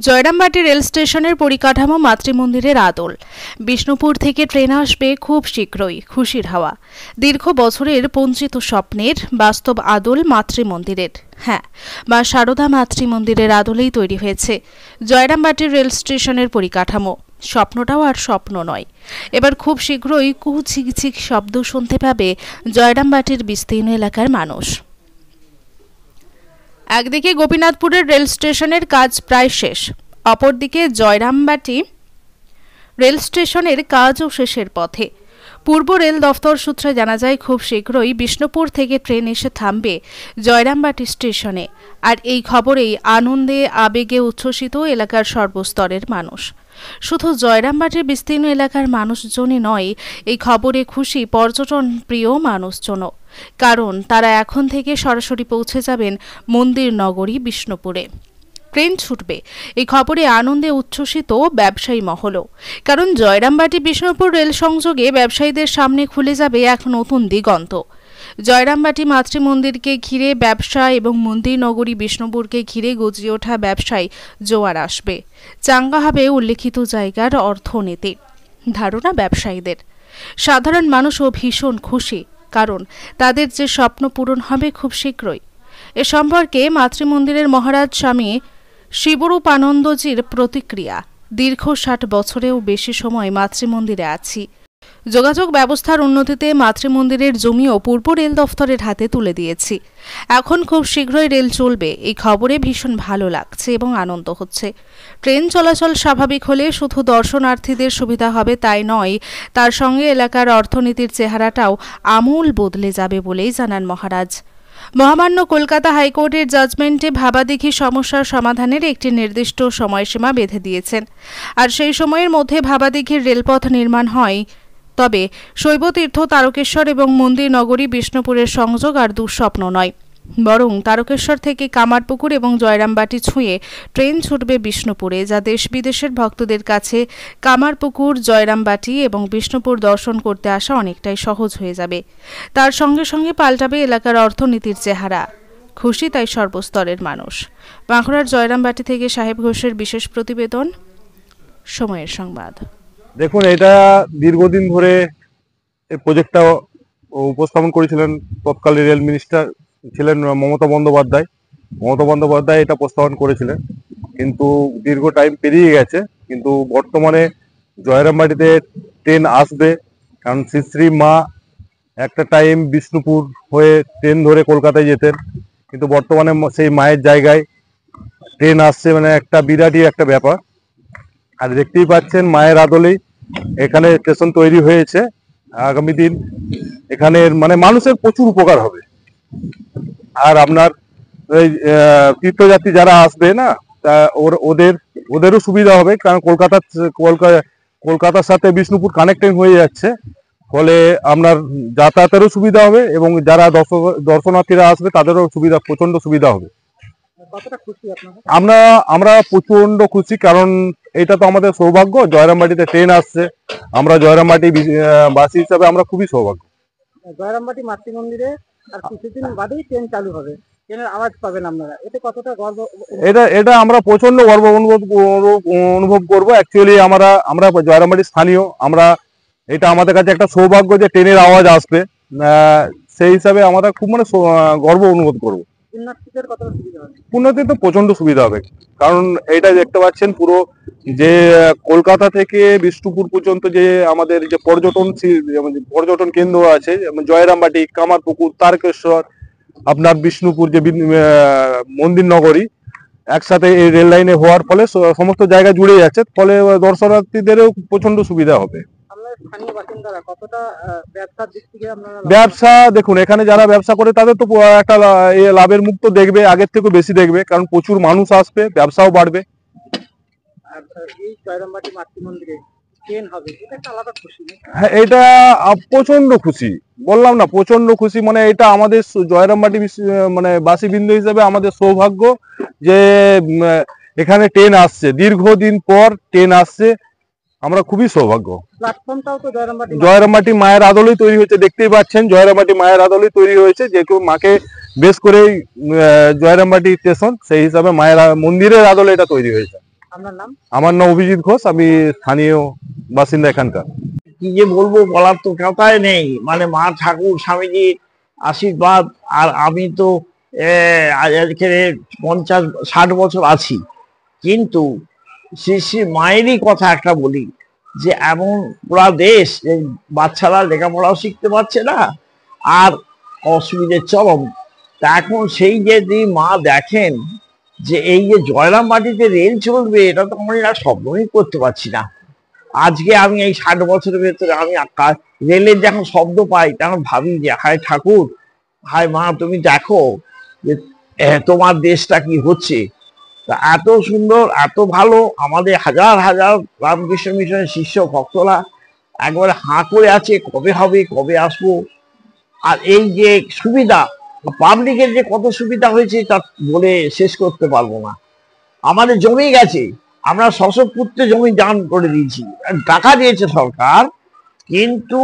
Jayrambati rail স্টেশনের পরিকাঠামো মাতৃমন্দিরের আদল। বিষ্ণুপুর থেকে ট্রেন আসবে খুব শীঘ্রই, খুশির হাওয়া। দীর্ঘ বছরের বঞ্চিত স্বপ্নের বাস্তব আদল মাতৃমন্দিরের। হ্যাঁ, মা শারদা মাতৃমন্দিরের আদলেই তৈরি হয়েছে জয়রামবাটির রেল স্টেশনের পরিকাঠামো। স্বপ্নটাও আর স্বপ্ন নয়, এবার খুব শীঘ্রই কুচিকচিক শব্দ শুনতে পাবে জয়রামবাটির বিস্তীর্ণ এলাকার মানুষ। একদিকে গোপীনাথপুরের রেল স্টেশনের কাজ প্রায় শেষ, অপরদিকে জয়রামবাটি রেল স্টেশনের কাজও শেষের পথে। পূর্ব রেল দফতর সূত্রে জানা যায়, খুব শীঘ্রই বিষ্ণুপুর থেকে ট্রেন এসে থামবে জয়রামবাটি স্টেশনে। আর এই খবরেই আনন্দে আবেগে উচ্ছ্বসিত এলাকার সর্বস্তরের মানুষ। শুধু জয়রামবাটির বিস্তীর্ণ এলাকার মানুষজনই নয়, এই খবরে খুশি পর্যটন প্রিয় মানুষজনও। কারণ তারা এখন থেকে সরাসরি পৌঁছে যাবেন মন্দির নগরী বিষ্ণুপুরে। ট্রেন ছুটবে, এই খবরে আনন্দে উচ্ছ্বসিত ব্যবসায়ী মহলও। কারণ জয়রামবাটি বিষ্ণুপুর রেল সংযোগে ব্যবসায়ীদের সামনে খুলে যাবে এক নতুন দিগন্ত। জয়রামবাটি মাতৃমন্দিরকে ঘিরে ব্যবসা এবং মন্দির নগরী বিষ্ণুপুরকে ঘিরে গজিয়ে ওঠা ব্যবসায়ী জোয়ার আসবে। চাঙ্গা হবে উল্লেখিত জায়গার অর্থনীতি। ধারণা ব্যবসায়ীদের। সাধারণ মানুষও ভীষণ খুশি, কারণ তাদের যে স্বপ্ন পূরণ হবে খুব শীঘ্রই। এ সম্পর্কে মাতৃমন্দিরের মহারাজ স্বামী শিবরূপানন্দজির প্রতিক্রিয়া। দীর্ঘ 60 বছরেও বেশি সময় মাতৃমন্দিরে আছি। যোগাযোগ ব্যবস্থার উন্নতিতে মাতৃমন্দিরের জমিও পূর্ব রেল দফতরের হাতে তুলে দিয়েছি। এখন খুব শীঘ্রই রেল চলবে, এই খবরে ভীষণ ভালো লাগছে এবং আনন্দ হচ্ছে। ট্রেন চলাচল স্বাভাবিক হলে শুধু দর্শনার্থীদের সুবিধা হবে তাই নয়, তার সঙ্গে এলাকার অর্থনীতির চেহারাটাও আমূল বদলে যাবে বলেই জানান মহারাজ। মহামান্য কলকাতা হাইকোর্টের জাজমেন্টে ভাবাদিঘি সমস্যার সমাধানের একটি নির্দিষ্ট সময়সীমা বেঁধে দিয়েছেন। আর সেই সময়ের মধ্যে ভাবাদিঘির রেলপথ নির্মাণ হয়। তবে শৈবতীর্থ তারকেশ্বর এবং মন্দির নগরী বিষ্ণুপুরের সংযোগ আর দুঃস্বপ্ন নয়, বরং তারকেশ্বর থেকে কামারপুকুর এবং জয়রামবাটি ছুঁয়ে ট্রেন ছুটবে বিষ্ণুপুরে, যা দেশ বিদেশের ভক্তদের কাছে কামারপুকুর, জয়রামবাটি এবং বিষ্ণুপুর দর্শন করতে আসা অনেকটাই সহজ হয়ে যাবে। তার সঙ্গে সঙ্গে পাল্টাবে এলাকার অর্থনীতির চেহারা। খুশি তাই সর্বস্তরের মানুষ। বাঁকুড়ার জয়রামবাটি থেকে সাহেব ঘোষের বিশেষ প্রতিবেদন, সময়ের সংবাদ। দেখুন, এটা দীর্ঘদিন ধরে এই প্রজেক্টটা উপস্থাপন করেছিলেন তৎকালীন রেল মিনিস্টার ছিলেন মমতা বন্দ্যোপাধ্যায়। মমতা বন্দ্যোপাধ্যায় এটা প্রস্তাবন করেছিলেন, কিন্তু দীর্ঘ টাইম পেরিয়ে গেছে। কিন্তু বর্তমানে জয়রামবাটিতে ট্রেন আসবে, কারণ শ্রী শ্রী মা একটা টাইম বিষ্ণুপুর হয়ে ট্রেন ধরে কলকাতায় যেতেন, কিন্তু বর্তমানে সেই মায়ের জায়গায় ট্রেন আসছে, মানে একটা বিরাটই একটা ব্যাপার। আর দেখতেই পাচ্ছেন মায়ের আদলেই এখানে স্টেশন তৈরি হয়েছে। আগামী দিন এখানে মানে মানুষের প্রচুর উপকার হবে। আর আপনার এই তীর্থযাত্রী যারা আসবে না, তা ওদেরও সুবিধা হবে, কারণ কলকাতার সাথে বিষ্ণুপুর কানেক্টিং হয়ে যাচ্ছে। ফলে আপনার যাতায়াতেরও সুবিধা হবে এবং যারা দর্শনার্থীরা আসবে তাদেরও প্রচন্ড সুবিধা হবে। আমরা প্রচন্ড খুশি, কারণ এটা তো আমাদের সৌভাগ্য, জয়রামবাটিতে ট্রেন আসছে। আমরা জয়রামবাটি বাসী হিসাবে আমরা খুবই সৌভাগ্য। জয়রামবাটি মাতৃমন্দিরে আর কিছুদিন বাদেই ট্রেন চালু হবে, ট্রেনের আওয়াজ পাবেন আপনারা, এতে কতটা গর্ব? এটা আমরা প্রচন্ড গর্ব অনুভব করবো। অ্যাকচুয়ালি আমরা জয়রামবাটি স্থানীয়, এটা আমাদের কাছে একটা সৌভাগ্য যে ট্রেনের আওয়াজ আসবে। সেই হিসাবে আমরা খুব গর্ব অনুভব করবো। পুণ্যার্থীদের তো প্রচন্ড সুবিধা হবে, কারণ এটা দেখতে পাচ্ছেন পুরো যে কলকাতা থেকে বিষ্ণুপুর পর্যন্ত যে আমাদের যে পর্যটন কেন্দ্র আছে, জয়রামবাটি, কামারপুকুর, তারকেশ্বর, আপনার বিষ্ণুপুর যে মন্দির নগরী একসাথে এই রেল লাইনে হওয়ার ফলে সমস্ত জায়গা জুড়ে যাচ্ছে, ফলে দর্শনার্থীদেরও প্রচন্ড সুবিধা হবে। ব্যবসা দেখুন, এখানে যারা ব্যবসা করে তাদের তো একটা লাভের মুখ তো দেখবে, আগের থেকে বেশি দেখবে, কারণ প্রচুর মানুষ আসবে, ব্যবসাও বাড়বে। হ্যাঁ, এটা প্রচন্ড খুশি, বললাম না, প্রচন্ড খুশি। মানে এটা আমাদের জয়রামবাটি বাসীবৃন্দ হিসেবে আমাদের সৌভাগ্য যে এখানে ট্রেন আসছে, দীর্ঘদিন পর ট্রেন আসছে। আমরা খুবই সৌভাগ্য। জয়রামবাটি মায়ের আদলেই তৈরি হয়েছে, দেখতেই পাচ্ছেন জয়রামবাটি মায়ের আদলেই তৈরি হয়েছে, যেহেতু মাকে বেশ করেই জয়রামবাটি স্টেশন, সেই হিসাবে মায়ের মন্দিরের আদলে এটা তৈরি হয়েছে। আপনার নাম? আমার নাম অভিজিৎ ঘোষ, আমি স্থানীয় বাসিন্দা এখানকার। কি যে বলবো, বলার তো কথাই নেই। মানে মা ঠাকুর স্বামীজির আশীর্বাদ। আর আমি তো আজকে 50-60 বছর আছি, কিন্তু শ্রী শ্রী মায়েরই কথা একটা বলি, যে এমন পুরা দেশ বাচ্চারা লেখাপড়াও শিখতে পারছে না, আর অসুবিধে চরম। তা এখন সেই যে মা দেখেন যে এই যে জয়রাম মাটিতে রেল চলবে, এটা তো আমরা স্বপ্নই করতে পারছি না। আজকে আমি এই 60 বছরের ভেতরে আমি রেলের যখন শব্দ পাই তখন ভাবি যে হায় ঠাকুর, হায় মা, তুমি দেখো যে তোমার দেশটা কি হচ্ছে। তা এত সুন্দর, এত ভালো, আমাদের হাজার হাজার রামকৃষ্ণ মিশনের শিষ্য ভক্তরা একবারে হাঁ করে আছে, কবে হবে, কবে আসবো। আর এই যে সুবিধা, পাবলিকের যে কত সুবিধা হয়েছে তা বলে শেষ করতে পারবো না। আমাদের জমি গেছে, আমরা শশপুত্রে জমি দান করে দিয়েছি, টাকা দিয়েছে সরকার, কিন্তু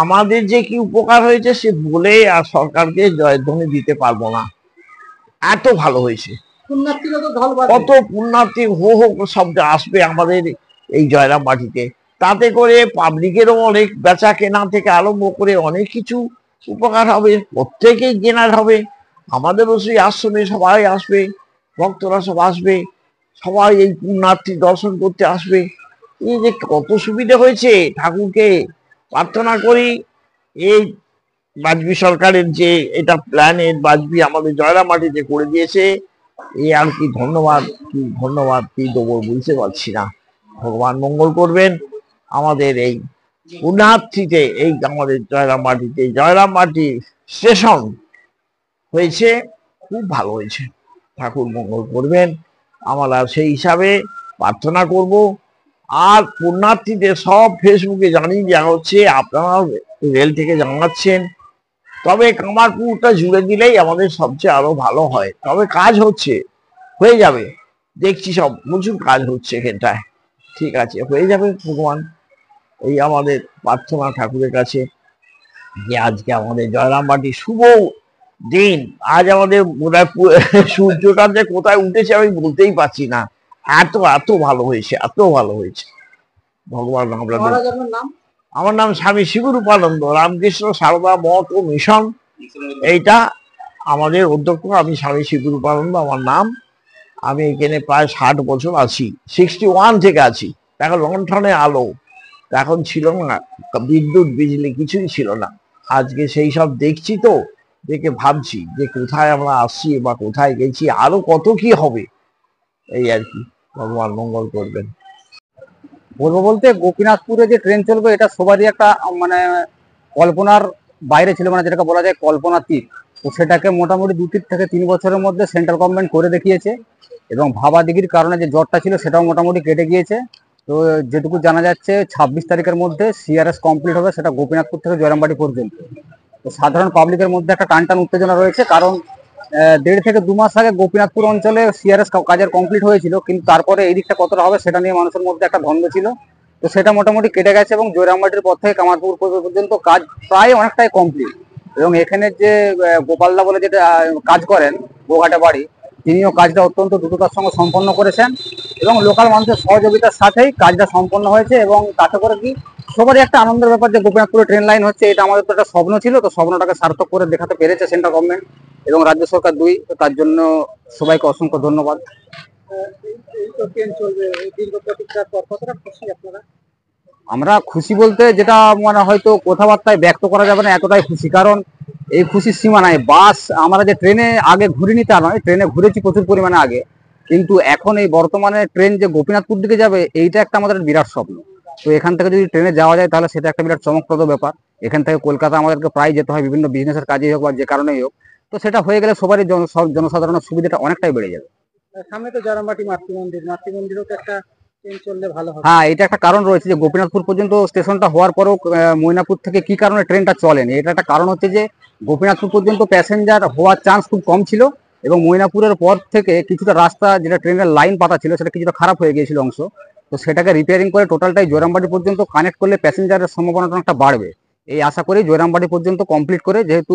আমাদের যে কি উপকার হয়েছে সে বলে আর সরকারকে জয়ধ্বনি দিতে পারবো না। এত ভালো হয়েছে। কত পুণ্যার্থী হো হো শব্দ আসবে আমাদের এই জয়রাম মাটিতে। তাতে করে পাবলিকেরও অনেক বেচা কেনা থেকে আরম্ভ করে অনেক কিছু উপকার হবে, প্রত্যেকেই কেনার হবে। আমাদেরও সেই আশ্রমে সবাই আসবে, ভক্তরা সব আসবে, সবাই এই পুণ্যার্থী দর্শন করতে আসবে। এই যে কত সুবিধা হয়েছে, ঠাকুরকে প্রার্থনা করি এই বাজপেয়ী সরকারের যে এটা প্ল্যানের বাজপেয়ী আমাদের জয়রাম মাটিতে করে দিয়েছে, এই আর কি ধন্যবাদ, কি ধন্যবাদ কি দেবো বুঝতে পারছি না। ভগবান মঙ্গল করবেন আমাদের এই পুণ্যার্থীতে। এই আমাদের জয়রাম মাটিতে জয়রাম মাটি স্টেশন হয়েছে, খুব ভালো হয়েছে। ঠাকুর মঙ্গল করবেন, আমরা সেই হিসাবে প্রার্থনা করব। আর পুণ্যার্থীদের সব ফেসবুকে জানিয়ে দেওয়া হচ্ছে, আপনারা রেল থেকে জানাচ্ছেন, তবে কামারপুরটা জুড়ে দিলেই আমাদের সবচেয়ে আরো ভালো হয়। তবে কাজ হচ্ছে, হয়ে যাবে, দেখছি সব প্রচুর কাজ হচ্ছে এখানটায়। ঠিক আছে, হয়ে যাবে। ভগবান এই আমাদের প্রার্থনা ঠাকুরের কাছে যে আজকে আমাদের জয়রাম মাটি শুভ দিন। আজ আমাদের সূর্যটা যে কোথায় উঠেছে আমি বলতেই পারছি না, এত এত ভালো হয়েছে, এত ভালো হয়েছে। ভগবান আমরা। আমার নাম স্বামী শিবরূপানন্দ, রামকৃষ্ণ সারদা মঠ ও মিশন, এইটা আমাদের অধ্যক্ষ। আমি স্বামী শিবরূপানন্দ আমার নাম। আমি এখানে প্রায় 60 বছর আছি, 61 থেকে আছি। এখন লণ্ঠনে আলো, এখন ছিল না বিদ্যুৎ বিজলি, কিছুই ছিল না। আজকে সেই সব দেখছি, তো দেখে ভাবছি যে কোথায় আমরা আসছি বা কোথায় গেছি, আরো কত কি হবে, এই আর কি। ভগবান মঙ্গল করবেন। বলবো বলতে, গোপীনাথপুরে যে ট্রেন চলবে এটা সবারই একটা মানে কল্পনার বাইরে ছিল, মানে যেটাকে বলা যায় কল্পনাতীত। তো সেটাকে মোটামুটি 2 থেকে 3 বছরের মধ্যে সেন্ট্রাল গভর্নমেন্ট করে দেখিয়েছে, এবং ভাবাদিগির কারণে যে জ্বরটা ছিল সেটাও মোটামুটি কেটে গিয়েছে। তো যেটুকু জানা যাচ্ছে 26 তারিখের মধ্যে সিআরএস কমপ্লিট হবে, সেটা গোপীনাথপুর থেকে জয়রামবাটি পর্যন্ত। তো সাধারণ পাবলিকের মধ্যে একটা টানটান উত্তেজনা রয়েছে, কারণ 1.5 থেকে 2 মাস আগে গোপীনাথপুর অঞ্চলে সিআরএস কাজের কমপ্লিট হয়েছিল, কিন্তু তারপরে এই দিকটা কতটা হবে সেটা নিয়ে মানুষের মধ্যে একটা দ্বন্দ্ব ছিল। তো সেটা মোটামুটি কেটে গেছে, এবং জয়রামবাটির পর থেকে কামারপুর পর্যন্ত কাজ প্রায় অনেকটাই কমপ্লিট। এবং এখানে যে গোপালদা বলে যেটা কাজ করেন গোঘাটে বাড়ি, তিনিও কাজটা অত্যন্ত দ্রুততার সঙ্গে সম্পন্ন করেছেন, এবং লোকাল মানুষের সহযোগিতার সাথেই কাজটা সম্পন্ন হয়েছে। এবং তাতে করে কি সবারই একটা আনন্দের ব্যাপার যে গোপীনাথপুরে ট্রেন লাইন হচ্ছে, এটা আমাদের তো একটা স্বপ্ন ছিল, তো স্বপ্নটাকে সার্থক করে দেখাতে পেরেছে সেন্ট্রাল গভর্নমেন্ট এবং রাজ্য সরকার দুই। তো তার জন্য সবাইকে অসংখ্য ধন্যবাদ। আমরা খুশি বলতে, যেটা মানে হয়তো কথাবার্তায় ব্যক্ত করা যাবে না, এতটাই খুশি। কারণ এই খুশির সীমা নাই। বাস আমরা যে ট্রেনে আগে ঘুরিনি তা নয়, ট্রেনে ঘুরেছি প্রচুর পরিমাণে আগে, কিন্তু এখন এই বর্তমানে ট্রেন যে গোপীনাথপুর দিকে যাবে এইটা একটা আমাদের বিরাট স্বপ্ন। তো এখান থেকে যদি ট্রেনে যাওয়া যায় তাহলে সেটা একটা বিরাট চমকপ্রদ ব্যাপার। এখান থেকে কলকাতা আমাদেরকে প্রায় যেতে হয়, বিভিন্ন বিজনেসের কাজেই হোক বা যে কারণেই হোক। তো সেটা হয়ে গেলে সবারই জনসাধারণের সুবিধাটা অনেকটাই বেড়ে যাবে। সামনে তো জয়রামবাটি মাতৃমন্দিরও তো একটা ট্রেন চললে ভালো হবে। হ্যাঁ, এটা একটা কারণ রয়েছে যে গোপীনাথপুর পর্যন্ত স্টেশনটা হওয়ার পরেও ময়নাপুর থেকে কি কারণে ট্রেনটা চলেনি। এটা একটা কারণ হচ্ছে যে গোপীনাথপুর পর্যন্ত প্যাসেঞ্জার হওয়ার চান্স খুব কম ছিল, এবং ময়নাপুরের পর থেকে কিছুটা রাস্তা, যেটা ট্রেনের লাইন পাতা ছিল সেটা কিছুটা খারাপ হয়ে গিয়েছিল অংশ। তো সেটাকে রিপেয়ারিং করে টোটালটাই জয়রামবাটি পর্যন্ত কানেক্ট করলে প্যাসেঞ্জারের সম্ভাবনাটা অনেকটা বাড়বে। এই আশা করি জয়রামবাটি পর্যন্ত কমপ্লিট করে, যেহেতু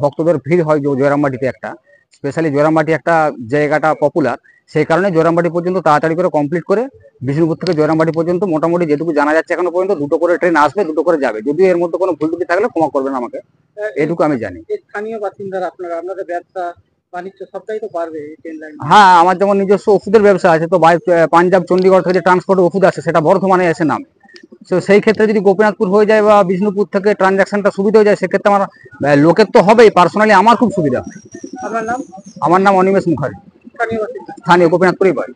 ভক্তদের ভিড় হয় জয়রামবাটিতে একটা, স্পেশালি জয়রামবাটি একটা জায়গাটা পপুলার, সেই কারণে জয়রামবাটি পর্যন্ত তাড়াতাড়ি করে কমপ্লিট করে বিষ্ণুপুর থেকে জয়রামবাটি পর্যন্ত মোটামুটি যেটুকু জানা যাচ্ছে এখনো পর্যন্ত 2টো করে ট্রেন আসবে, 2টো করে যাবে। যদিও এর মধ্যে কোনো ভুল ত্রুটি থাকলে ক্ষমা করবেন আমাকে, এটুকু আমি জানি। স্থানীয় বাসিন্দারা আপনারা আপনাদের ব্যবসা বাণিজ্য সবটাই তো পারবে এই ট্রেন লাইন। হ্যাঁ, আমার যেমন নিজস্ব ওষুধের ব্যবসা আছে, তো পাঞ্জাব চণ্ডীগড় থেকে যে ট্রান্সপোর্টের ওষুধ আছে সেটা বর্ধমানে এসে নামে। তো সেই ক্ষেত্রে যদি গোপীনাথপুর হয়ে যায় বা বিষ্ণুপুর থেকে ট্রানজাকশনটা সুবিধা হয়ে যায়, সেক্ষেত্রে আমার লোকের তো হবেই, পার্সোনালি আমার খুব সুবিধা হয়। আপনার নাম? আমার নাম অনিমেষ মুখার্জি, স্থানীয় বাসিন্দা। স্থানীয় গোপীনাথপুরেই বাড়ি।